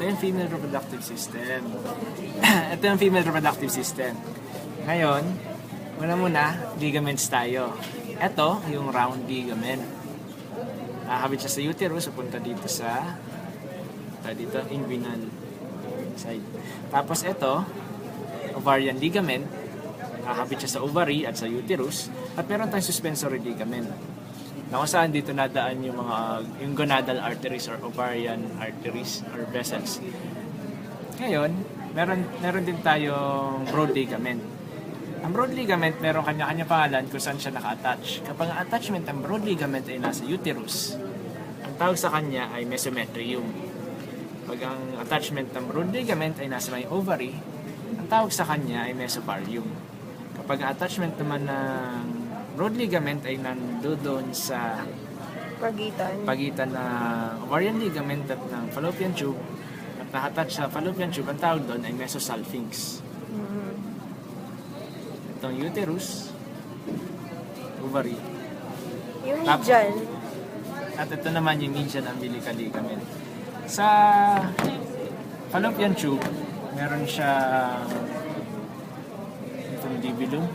yung female reproductive system. Ito yung female reproductive system. Ngayon, muna, ligaments tayo. Ito, yung round ligament. Nakakabit siya sa uterus, punta dito sa inguinal side. Tapos ito, ovarian ligament. Nakakabit siya sa ovary at sa uterus. At meron tayong suspensory ligament. Na kung saan dito nadaan yung gonadal arteries or ovarian arteries or vessels. Ngayon, meron din tayong broad ligament. Ang broad ligament, meron kanya-kanya pangalan kung saan siya naka-attach. Kapag ang attachment ng broad ligament ay nasa uterus, ang tawag sa kanya ay mesometrium. Pag ang attachment ng broad ligament ay nasa may ovary, ang tawag sa kanya ay mesothelium. Kapag ang attachment naman ng broad ligament ay nandoon sa pagitan ng ovarian ligament at ng fallopian tube at naka-attach sa fallopian tube, ang tawag doon ay mesosalpinx. Itong uterus, ovary, Yung median. at ito naman yung median umbilical ligament. Sa fallopian tube, meron siya itong dividum.